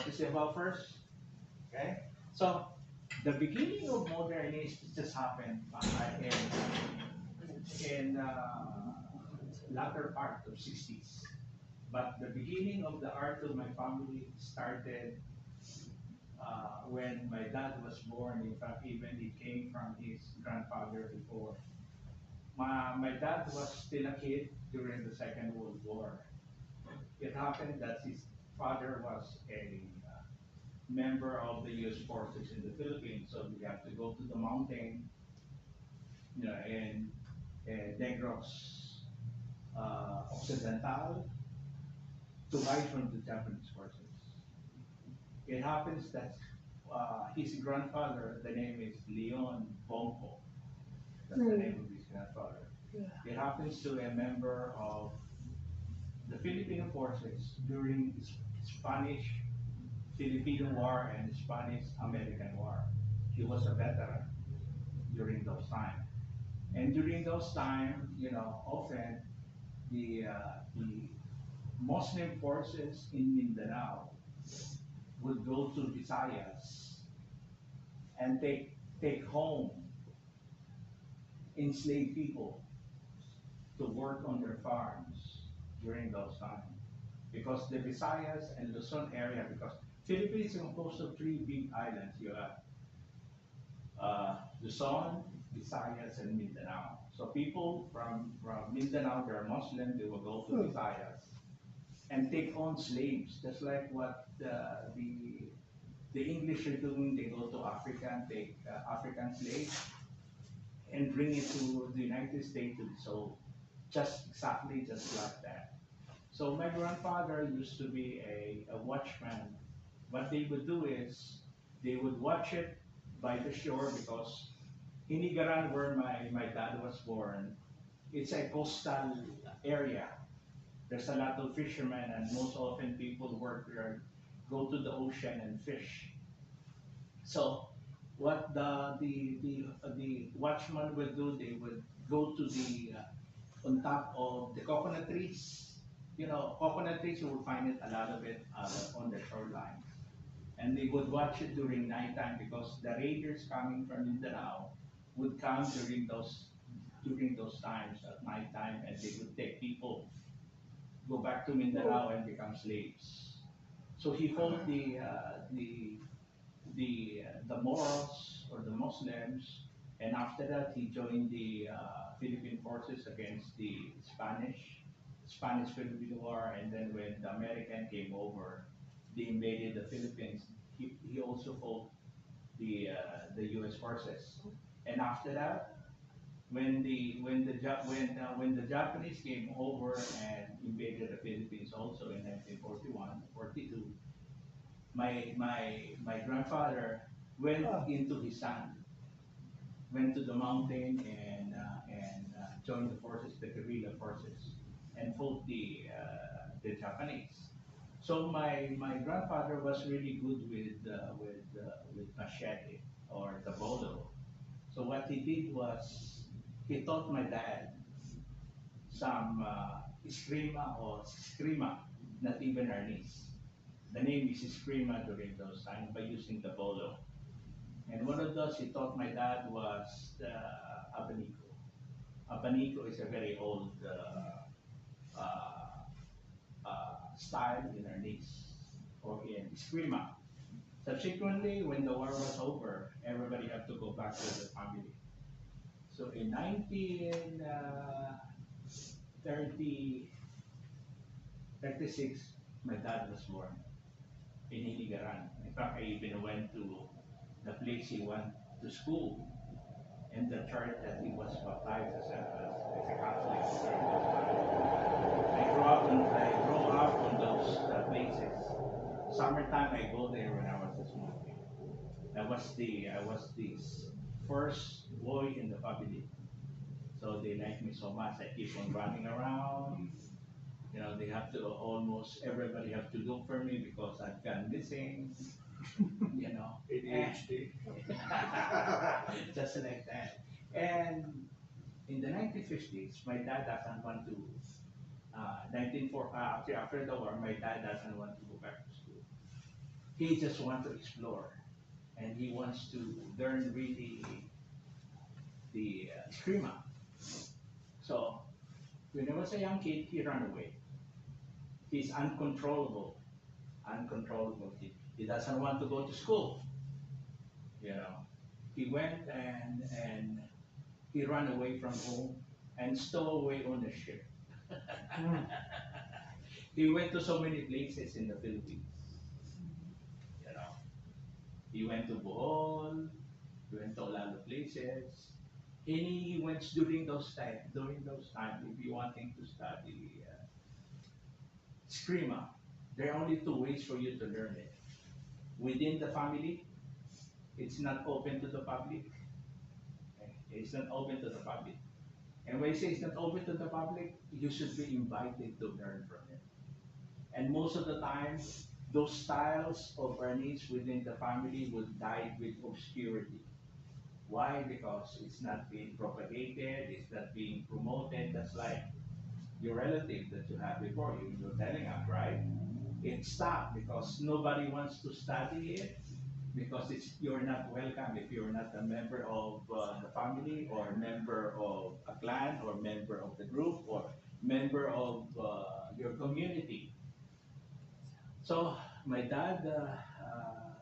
What is the above first? Okay. So the beginning of modernist just happened in latter part of 60s. But the beginning of the art of my family started when my dad was born. In fact, even it came from his grandfather before. My dad was still a kid during the Second World War. It happened that his father was a member of the U.S. forces in the Philippines, so we have to go to the mountain, in Negros Occidental to hide from the Japanese forces. It happens that his grandfather, the name is Leon Bonco. That's the name of his grandfather. It happens to a member of the Filipino forces during the Spanish Filipino War and Spanish American War. He was a veteran during those times. And during those times, often the Muslim forces in Mindanao would go to Visayas and take home enslaved people to work on their farms during those times. Because the Visayas and Luzon area, because Philippines is composed of three big islands. You have Luzon, Visayas, and Mindanao. So people from Mindanao, they're Muslim, they will go to Visayas and take on slaves, just like what the English are doing. They go to Africa and take African slaves and bring it to the United States to be sold. Just exactly just like that. So my grandfather used to be a watchman. What they would do is they would watch it by the shore because Inigaran, where my dad was born, it's a coastal area. There's a lot of fishermen, and most often people work there, go to the ocean and fish. So what the watchman would do, they would go to the on top of the coconut trees. Coconut trees, you will find it a lot of it on the shoreline. And they would watch it during nighttime because the raiders coming from Mindanao would come during those times at nighttime, and they would take people, go back to Mindanao and become slaves. So he fought the Moros or the Muslims, and after that he joined the Philippine forces against the Spanish Philippine War, and then when the American came over, they invaded the Philippines. He also fought the U.S. forces, and after that, when the Japanese came over and invaded the Philippines also in 1941, 42, my grandfather went into his son, went to the mountain and joined the forces, the guerrilla forces, and fought the Japanese. So my grandfather was really good with machete or the bolo. So what he did was he taught my dad some eskrima or skrima, not even arnis. The name is eskrima during those times by using the bolo. And one of those he taught my dad was the abanico. Abanico is a very old style in arnis or in eskrima. Subsequently, when the war was over, everybody had to go back to the family. So in 1936, my dad was born in Iligaran. In fact, I even went to the place he went to school and the church that he was baptized as a Catholic. I grew up on those places. Summertime, I go there when I was a small kid. I was the first boy in the family. So they like me so much. I keep on running around. They have to almost everybody have to look for me because I've gone missing. ADHD. Just like that. And in the 1950s, my dad doesn't want to. 1940, after the war, my dad doesn't want to go back to school. He just wants to explore, and he wants to learn really the Eskrima. So when he was a young kid, he ran away. He's uncontrollable, uncontrollable kid. He doesn't want to go to school. You know, he went and he ran away from home and stowed away on a ship. He went to so many places in the Philippines. You know, he went to Bohol, he went to a lot of places. And he went during those time. During those times, if you wanting to study Eskrima, there are only two ways for you to learn it. Within the family, it's not open to the public. Okay? It's not open to the public. And when I say it's not open to the public, you should be invited to learn from it. And most of the time, those styles of Ernest within the family will die with obscurity. Why? Because it's not being propagated, it's not being promoted. That's like your relative that you had before you, you're telling us, right? It stopped because nobody wants to study it, because you're not welcome if you're not a member of the family, or a member of a clan, or member of the group, or member of your community. So my dad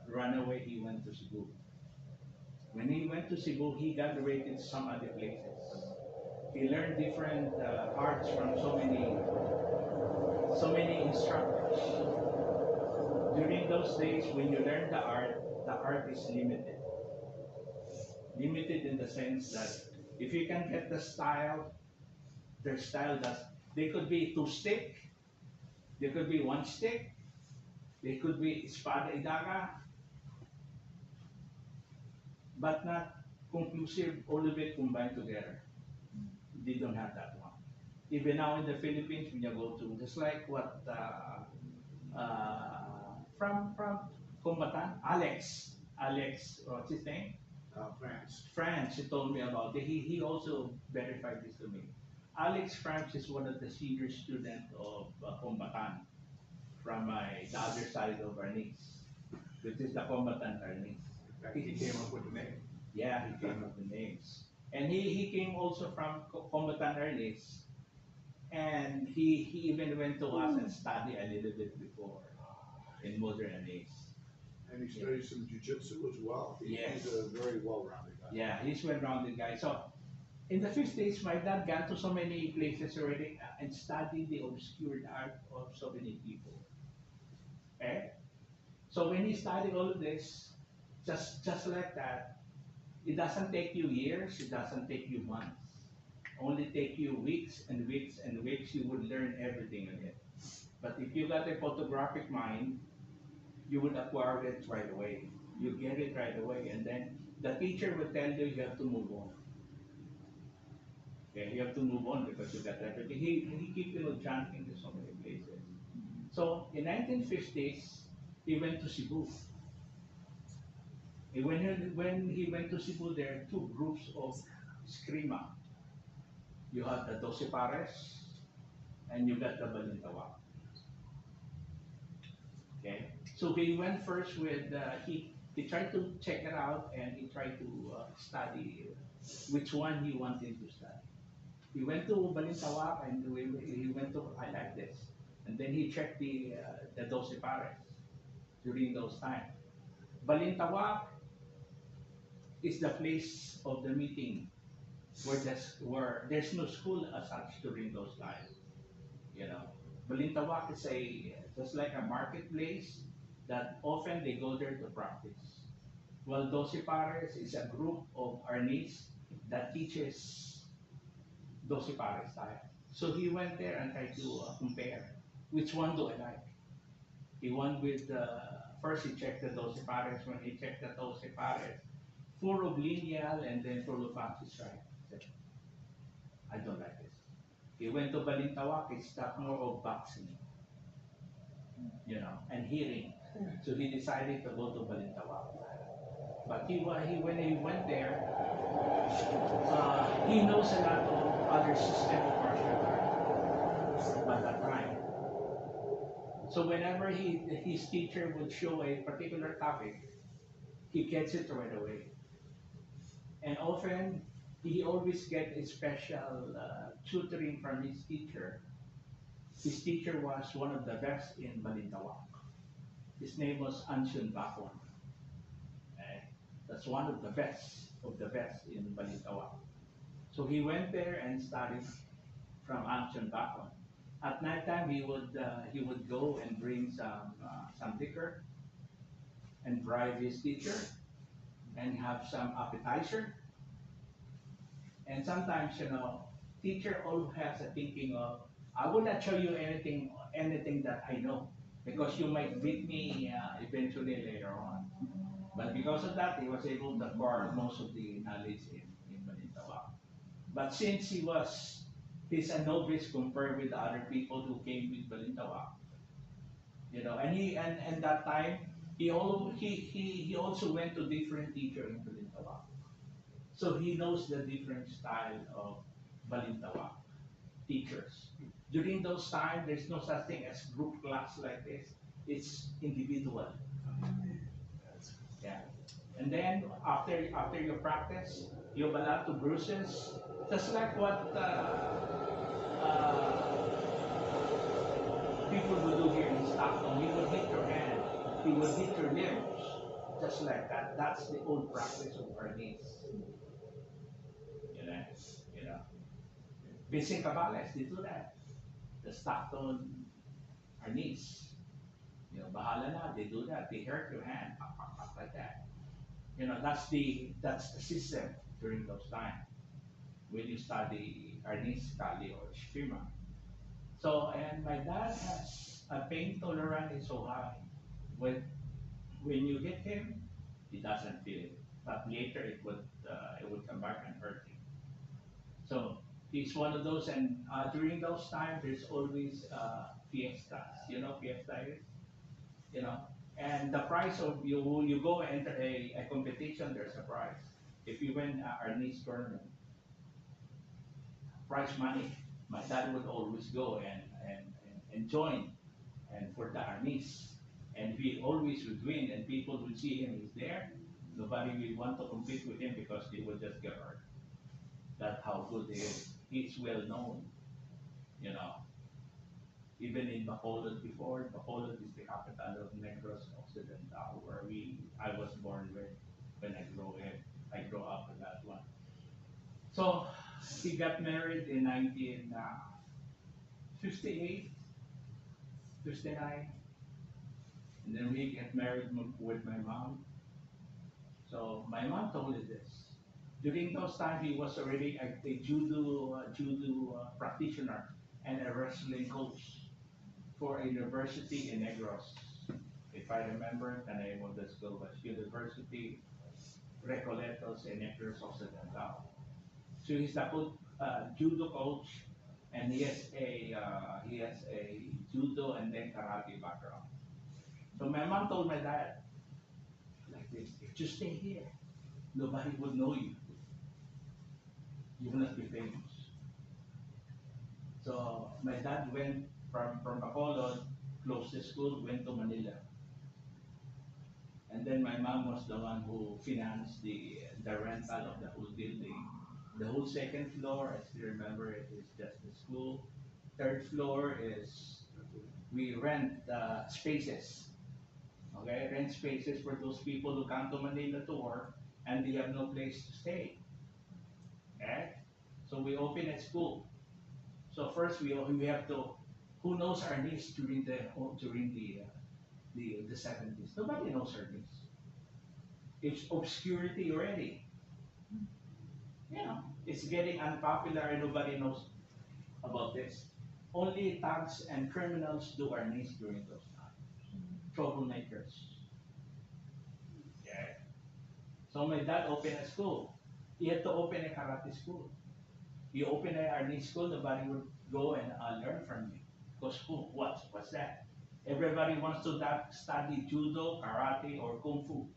ran away. He went to Cebu. When he went to Cebu, he graduated some other places. He learned different arts from so many instructors. During those days, when you learn the art is limited. Limited in the sense that if you can get the style, their style does. They could be two stick, they could be one stick, they could be espada y daga, but not conclusive, all of it combined together. They don't have that one. Even now in the Philippines, when you go to, just like what from Combatan, Alex, what's his name? France, he told me about it. He also verified this to me. Alex France is one of the senior students of Combatan from the other side of Ernest, which is the Combatan Ernest. He came up with the name. Yeah, he came up with the names. And he came also from Combatan Ernest, and he even went to us and studied a little bit before in modern Ernest. And he studied some jiu-jitsu as well. Yes. He's a very well-rounded guy. Yeah, he's a well-rounded guy. So in the 50s, my dad got to so many places already and studied the obscure art of so many people. Okay? So when he studied all of this, just like that, it doesn't take you years, it doesn't take you months. Only take you weeks and weeks and weeks, you would learn everything on it. But if you got a photographic mind, you would acquire it right away. You get it right away, and then the teacher will tell you you have to move on. Okay, you have to move on because you got everything. He keep jumping to so many places. So in 1950s, he went to Cebu. When he went to Cebu, there are two groups of Eskrima. You have the Doce Pares, and you got the Balintawak. Okay, so he went first with he tried to check it out, and he tried to study which one he wanted to study. He went to Balintawak, and he went to, I like this, and then he checked the Doce Pares during those times. Balintawak is the place of the meeting where there's no school as such during those times. You know, Balintawak is just like a marketplace that often they go there to practice. While Doce Pares is a group of Arnis that teaches Doce Pares style. So he went there and tried to compare which one do I like. He went with first he checked the Doce Pares. When he checked the Doce Pares, full of lineal and then full of fancy stripe. I don't like this. He went to Balintawak, it's got more of boxing, you know, and hearing. So he decided to go to Balintawak. But when he went there, he knows a lot of other system of martial arts by that time. So whenever his teacher would show a particular topic, he gets it right away. And often, he always get a special tutoring from his teacher. His teacher was one of the best in Balintawak. His name was Anshun Bakwan. Okay? That's one of the best in Balintawak. So he went there and studied from Anshun Bakwan. At night time, he would go and bring some liquor and bribe his teacher and have some appetizer. And sometimes, teacher always has a thinking of, I will not show you anything that I know, because you might beat me eventually later on. But because of that, he was able to acquire most of the knowledge in Balintawak. But since he's a novice compared with other people who came with Balintawak, and that time, he also went to different teacher in Balintawak. So he knows the different style of Balintawak teachers. During those times, there's no such thing as group class like this. It's individual. Yeah. And then after you practice, you've a lot of bruises, just like what people would do here in Stockholm. You would hit your hand, you would hit your limbs, just like that. That's the old practice of our days. You know, you know. Vincent Cabales, they do that. The Stockton Arnis. Bahala na, they do that. They hurt your hand, like that. That's the system during those times when you study Arnis, Kali, or Shima. So, and my dad has a pain tolerance is so high. When you hit him, he doesn't feel it, but later it would come back and hurt him. So he's one of those, and during those times, there's always fiestas. Fiesta is, and the price of you go enter a competition, there's a prize. If you win our niece tournament, prize money, my dad would always go and join, and for the armies, and he always would win, and people would see him, he's there. Nobody will want to compete with him because they would just get hurt. That's how good he is. He's well known, you know. Even in Bacolod before, Bacolod is the capital of Negros Occidental, where I was born with when I grow up in that one. So he got married in 1958, 59, and then we get married with my mom. So my mom told me this. During those times, he was already a judo practitioner and a wrestling coach for a university in Negros. If I remember, the name of the school was University Recoletos in Negros Occidental. So he's a judo coach, and he has a judo and then karate background. So my mom told my dad, like this, if you stay here, nobody will know you. You will not be famous. So my dad went from Bacolod, closed the school, went to Manila. And then my mom was the one who financed the rental of the whole building. The whole second floor, I still remember it, is just the school. Third floor is, we rent spaces. Okay, rent spaces for those people who come to Manila to work and they have no place to stay. Okay? So we open a school. So first we have to, who knows our niece during the 70s? Nobody knows our niece. It's obscurity already. It's getting unpopular and nobody knows about this. Only thugs and criminals do our niece during those times. Troublemakers. Yeah. So my dad opened a school. He had to open a karate school. He opened a army school, nobody would go and learn from me. Because what's that? Everybody wants to study judo, karate, or kung fu.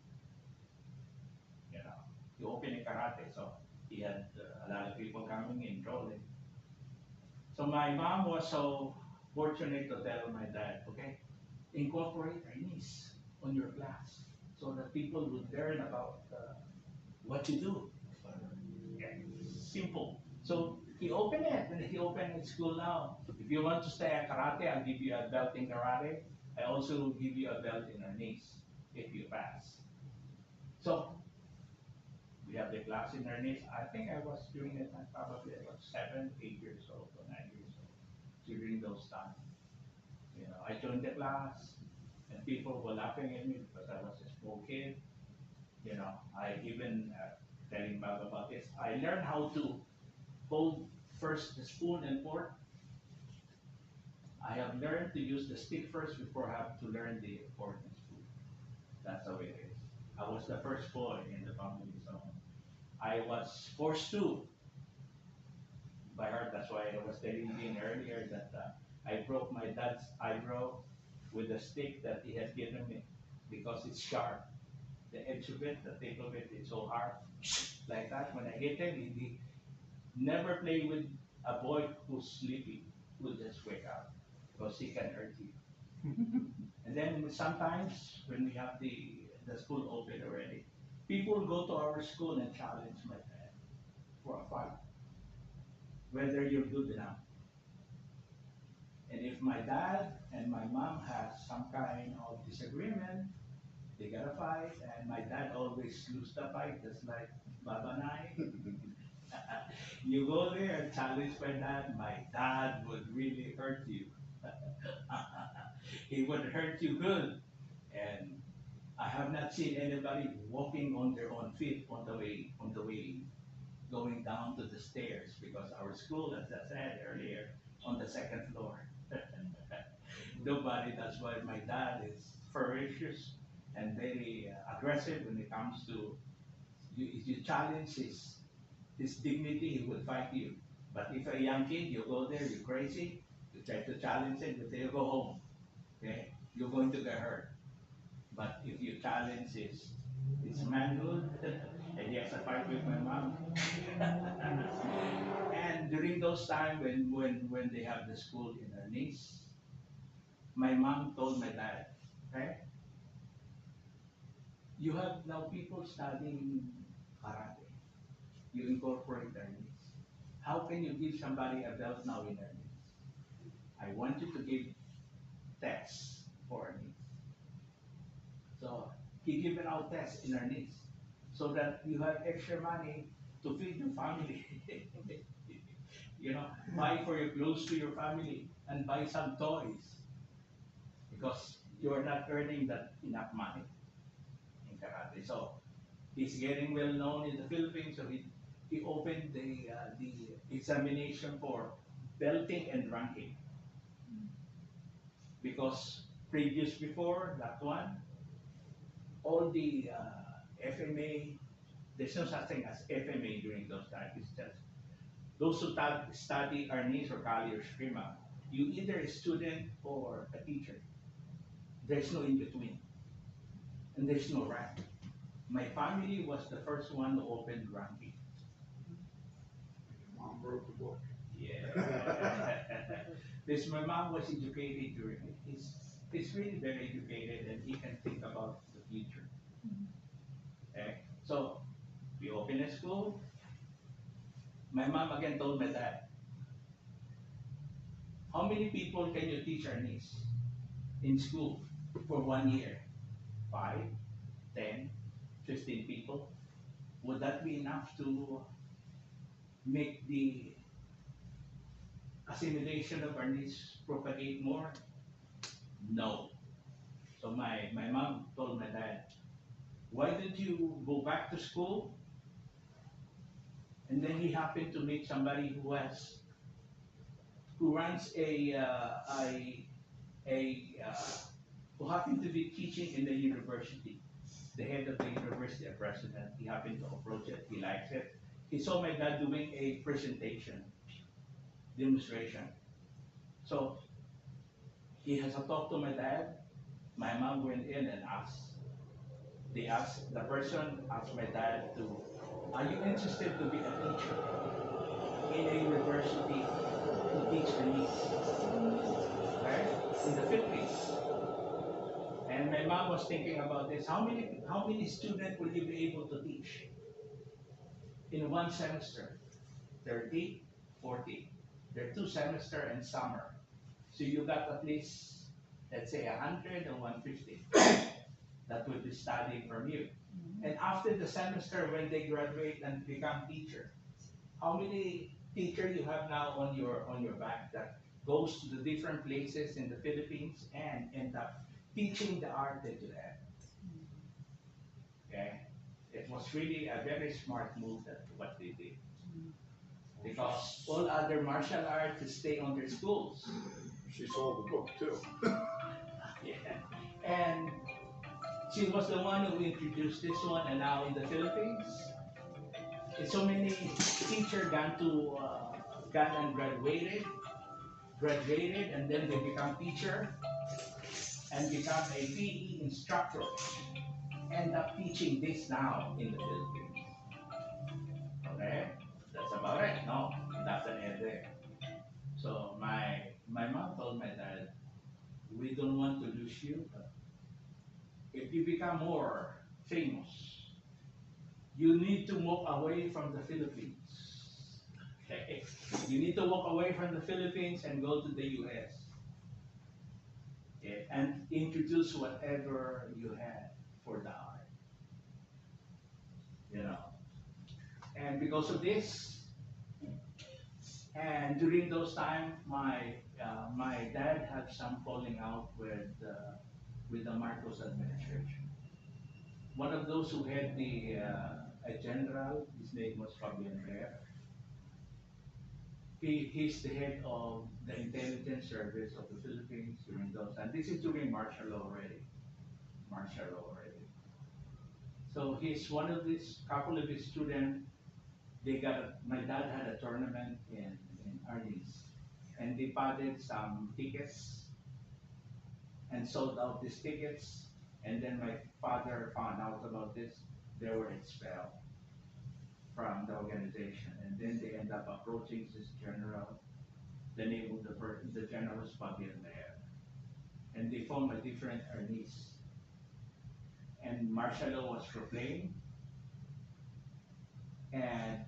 He opened a karate, so he had a lot of people coming in, enrolling. So my mom was so fortunate to tell my dad, okay, incorporate Chinese on your class so that people would learn about what you do. Yeah, simple. So he opened it, and he opened a school now. If you want to stay at karate, I'll give you a belt in karate. I also give you a belt in arnis if you pass. So we have the class in arnis. I think I was doing it probably I was 7, 8 years old or 9 years old during those times. You know, I joined the class, and people were laughing at me because I was a small kid. You know, I even telling Bob about this. I learned how to hold first the spoon and fork. I have learned to use the stick first before I have to learn the fork and spoon. That's the way it is. I was the first boy in the family, so I was forced to by heart. That's why I was telling you earlier that I broke my dad's eyebrow with a stick that he had given me because it's sharp. The edge of it, the tip of it, is so hard. Like that, when I hit him, he never play with a boy who's sleeping, who'll just wake up because he can hurt you. And then sometimes when we have the school open already, people go to our school and challenge my dad for a fight, whether you're good enough. And if my dad and my mom have some kind of disagreement, they gotta fight, and my dad always lose the fight, just like Baba and I. You go there and challenge my dad would really hurt you. He would hurt you good. And I have not seen anybody walking on their own feet on the way going down to the stairs because our school, as I said earlier, on the second floor. Nobody. That's why my dad is ferocious and very aggressive when it comes to you. If you challenge his dignity, he would fight you. But if a young kid, you go there, you're crazy, you try to challenge it, but you go home. Okay, you're going to get hurt. But if you challenge his manhood, and he has a fight with my mom. And during those times when they have the school in her niece, my mom told my dad, okay, you have now people studying karate. You incorporate their needs. How can you give somebody a belt now in their needs? I want you to give tests for our needs. So he given out tests in our needs so that you have extra money to feed your family. You know, buy for your clothes to your family and buy some toys because you are not earning that enough money in karate. So he's getting well known in the Philippines. So he opened the examination for belting and ranking because previous before that one, all the FMA, there's no such thing as FMA during those times. It's just those who study Arnis or Kali or Shprima, you either a student or a teacher. There's no in between, and there's no rank. My family was the first one to open ranking. Mom wrote the book. Yeah. This my mom was educated during it. He's really very educated and he can think about the future. Okay? So we open a school. My mom again told my dad, how many people can you teach our niece in school for 1 year? 5, 10, 15 people? Would that be enough to make the assimilation of our niece propagate more? No. So my mom told my dad, why don't you go back to school? And then he happened to meet somebody who runs who happened to be teaching in the university. The head of the university, a president, he happened to approach it, he likes it. He saw my dad doing a presentation, demonstration. So he has a talk to my dad. My mom went in and the person asked my dad to, are you interested to be a teacher in a university to teach the niece? Right? In the Philippines. And my mom was thinking about this. How many students will you be able to teach in one semester? 30, 40. There are 2 semesters and summer. So you got at least, let's say, 100 or 150 that will be studying from you. And after the semester, when they graduate and become teacher, how many teacher you have now on your back that goes to the different places in the Philippines and end up teaching the art that you have? Okay, it was really a very smart move that what they did, because all other martial arts stay on their schools. She sold the book too. Yeah, and she was the one who introduced this one, and now in the Philippines, so many teachers gone and graduated, and then they become teacher and become a PE instructor. End up teaching this now in the Philippines. Okay, that's about it. No, it doesn't end there. So my mom told my dad, we don't want to lose you, but if you become more famous, you need to walk away from the Philippines. Okay? You need to walk away from the Philippines and go to the US. Okay? And introduce whatever you had for the art. You know. And because of this, and during those times, my dad had some falling out with the Marcos administration. One of those who had a general, his name was Fabian Reyes. He's the head of the intelligence service of the Philippines during those, and this is during martial law already. Martial law already. So he's one of these couple of his students. My dad had a tournament in Arnis, and they padded some tickets and sold out these tickets. And then my father found out about this. They were expelled from the organization, and then they end up approaching this general. The name of the general was Fabian there, and they formed a different Arnis. And martial law was proclaimed, and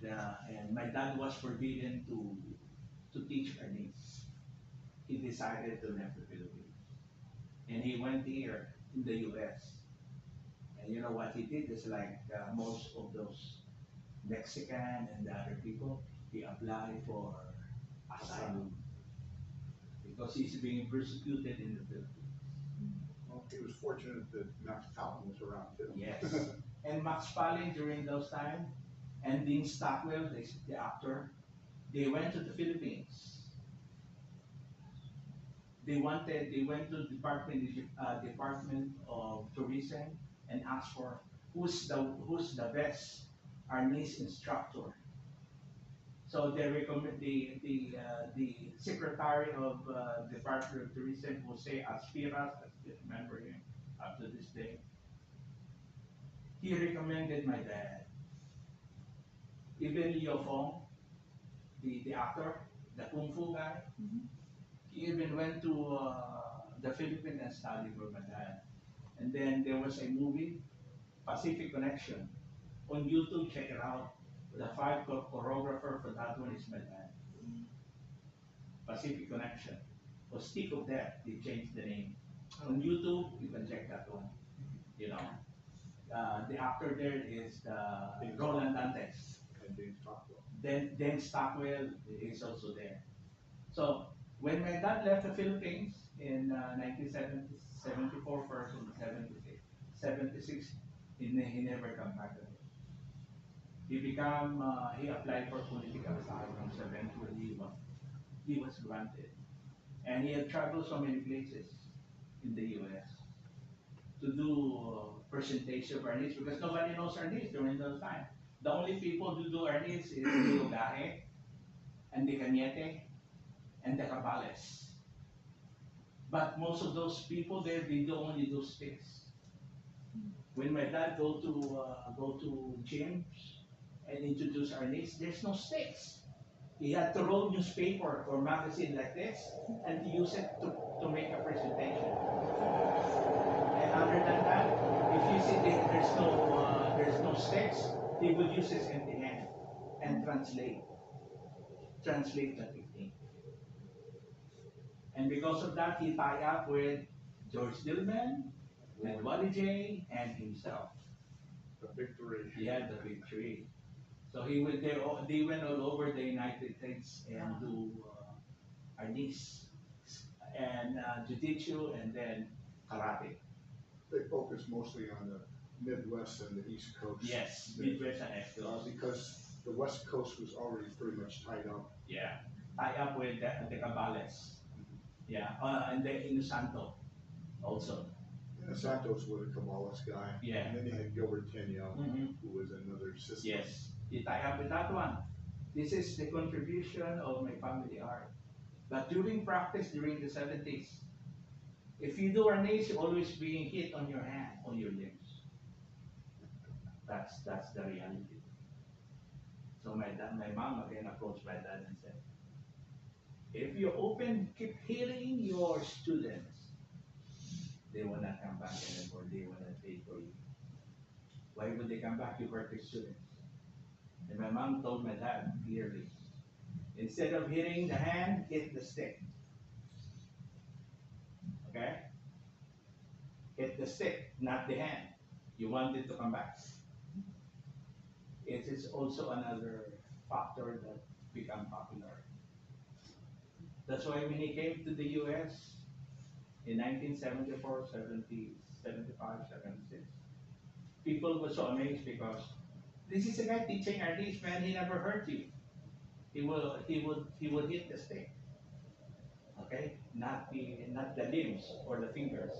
my dad was forbidden to teach Arnis. He decided to leave the Philippines, and he went here in the US. And you know what he did is like most of those Mexican and the other people, he applied for asylum because he's being persecuted in the Philippines. Well, he was fortunate that Max Calvin was around too. Yes. And Max Palin during those times, and Dean Stockwell, the actor, they went to the Philippines. They went to Department of Tourism and asked for who's the best Arnis instructor. So they recommend the secretary of Department of Tourism, Jose Aspiras, I still remember him up to this day. He recommended my dad. Even Leo Fong, the actor, the Kung Fu guy, he even went to the Philippines and studied with my dad. And then there was a movie, Pacific Connection. On YouTube, check it out. The 5 choreographer for that one is my dad. Pacific Connection. Or Stick of Death, they changed the name. On YouTube, you can check that one. You know, the actor there is Roland Dantes. And Dean Stockwell. Then Stockwell is also there. So when my dad left the Philippines in 1974 first and 76, he never come back again. He applied for political asylum, so eventually he was granted. And he had traveled so many places in the US to do presentation of Arnis, because nobody knows Arnis during those time. The only people who do Arnis is the Ogahe and the Cañete and the Cabales. But most of those people there, they don't only do sticks. When my dad go to gyms and introduce Arnis, there's no sticks. He had to roll newspaper or magazine like this and use it to make a presentation. And other than that, if you see there's no sticks, he would use his empty hand and translate the technique. And because of that, he tied up with George Dillman, with Wally J, and himself. The victory. He had the victory. So they went all over the United States and do arnis and jiu-jitsu and then karate. They focus mostly on the Midwest and the East Coast. Yes, Midwest and East Coast. Because the West Coast was already pretty much tied up. Yeah, tie up with the Cabales. Yeah, and the Inosanto also. And Santos was a Cabales guy. Yeah. And then you had Gilbert Tenyo, Mhm. who was another system. Yes, he tie up with that one. This is the contribution of my family art. But during practice, during the 70s, if you do arnis, you're always being hit on your hand, on your limbs. That's the reality. So my mom again approached my dad and said, if you keep healing your students, they will not come back anymore. They will not pay for you. Why would they come back? You hurt your students. And my mom told my dad clearly, instead of hitting the hand, hit the stick. Okay? Hit the stick, not the hand. You want it to come back. It is also another factor that become popular. That's why when he came to the US in 1974, 70, 75, 76, people were so amazed because this is a guy teaching arnis, man, he never hurt you. He would hit the stick. Okay? Not the limbs or the fingers.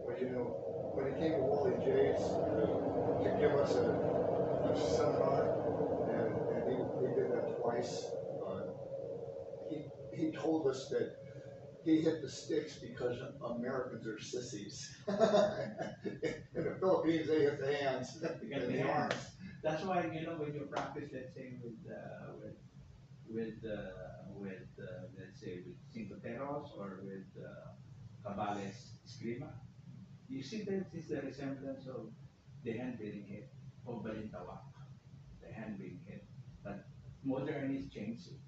But you know, when it came to Wally J's to give us a seminar, and he did that twice, he told us that he hit the sticks because Americans are sissies. In the Philippines, they hit the hands Because and the the hands. arms. That's why when you practice, let's say with let's say with Cinco Terros or with Cabales Escrima, you see that is the resemblance of the hand being hit, of Balintawak, the hand being hit. But modernists changed it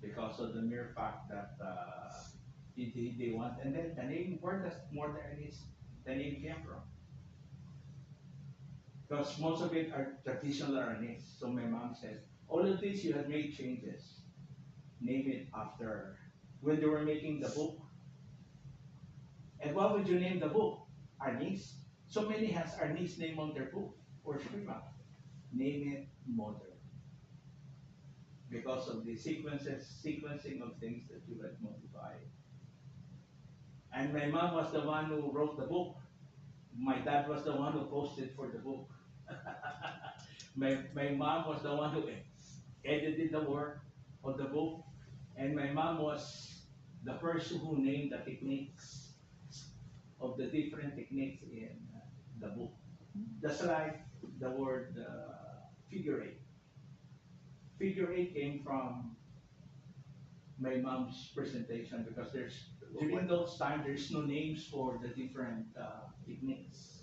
because of the mere fact that they want, and then the name, where does modernist the name came from? Because most of it are traditional arnis. So my mom says, all of this you have made changes. Name it after when they were making the book. And what would you name the book? Arnis. So many has Arnis name on their book or Shriva. Name it modern. Because of the sequencing of things that you had modified. And my mom was the one who wrote the book. My dad was the one who posted for the book. my mom was the one who edited the work of the book. And my mom was the person who named the techniques of the different techniques in the book. Just like the word figure eight. Figure eight came from my mom's presentation because during those times there's no names for the different techniques.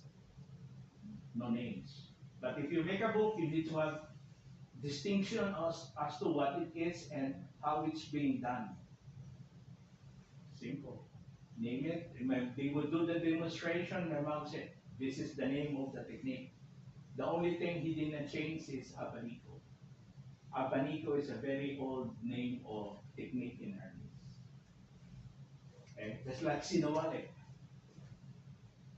No names. But if you make a book, you need to have distinction as to what it is and how it's being done. Simple. Name it. They would do the demonstration. My mom said, this is the name of the technique. The only thing he didn't change is abanico. Abanico is a very old name of technique in arnis. Okay? Just like sinawale.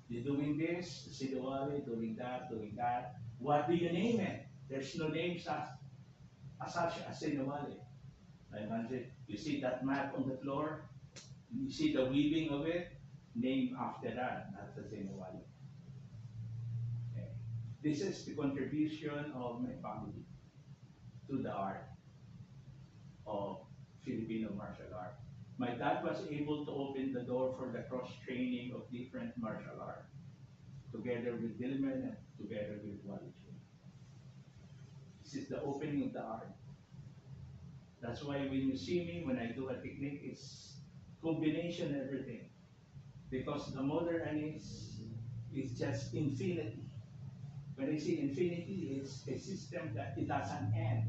You're doing this, sinawale, doing that, doing that. What do you name it? There's no name as such as sinawale. You see that mat on the floor? You see the weaving of it? Name after that, not the sinawale. Okay. This is the contribution of my family to the art of Filipino martial art. My dad was able to open the door for the cross-training of different martial art, together with Dillman and together with Wally J. This is the opening of the art. That's why when you see me, when I do a technique, it's combination everything. Because the modern arnis is just infinity. When I say infinity, it's a system that it doesn't end.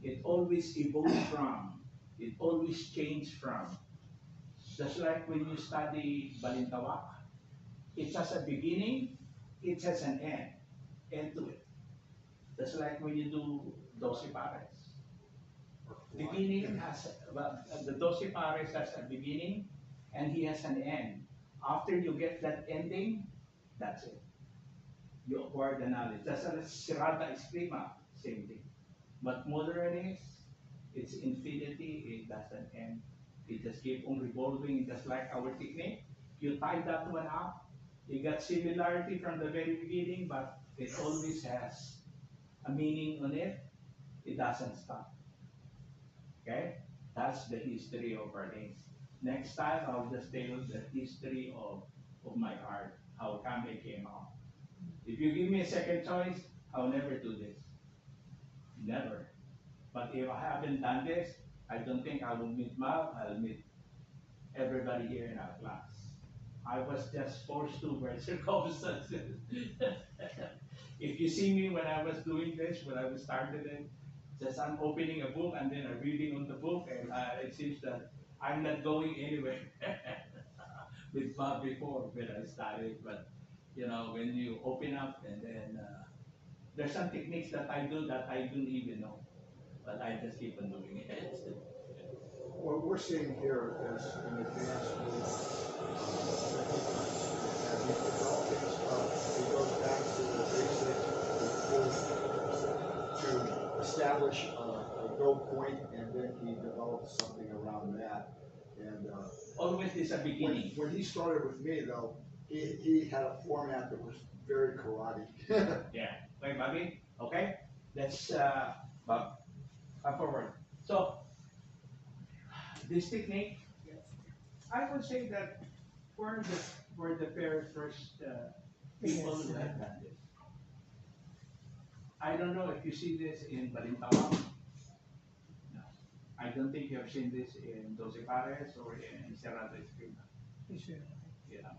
It always evolves from, it always changes from. Just like when you study Balintawak, it has a beginning, it has an end to it. Just like when you do Doce Pares. Beginning has, well, the Doce Pares has a beginning and he has an end. After you get that ending, that's it. You acquire the knowledge. That's a Sirata Eskrima, same thing. But modern is, it's infinity, it doesn't end. It just keep on revolving, just like our technique. You tie that one up, you got similarity from the very beginning, but it always has a meaning on it. It doesn't stop. Okay? That's the history of our names. Next time, I'll just tell you the history of my art, how come it came out. If you give me a second choice, I'll never do this. Never. But if I haven't done this, I don't think I will meet Mal, I'll meet everybody here in our class. I was just forced to by circumstances. If you see me when I was doing this, when I was started it, just I'm opening a book and then I'm reading on the book, and it seems that I'm not going anywhere with Bob before when I started. But you know, when you open up and then there's some techniques that I do that I don't even know, but I just keep on doing it. What we're seeing here is an advanced and he's developing stuff. He goes back to the basic to establish a go point, and then he develops something around that. And Always is a beginning. when he started with me, though, he had a format that was very karate. Yeah. Okay, Bobby? Okay? Let's, Bob, come forward. So, this technique, I would say that we're the very first people who have done this. I don't know if you see this in Balintawak. No. I don't think you have seen this in Doce Pares or in Sirata Eskrima. You know,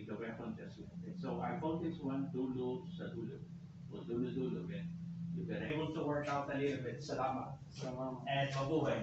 the weapon just like this. So I call this one Dulu sa Dulu, or Dulu Dulu. And you've been able to work out a little bit. Salamat. Salamat. And mabuhay.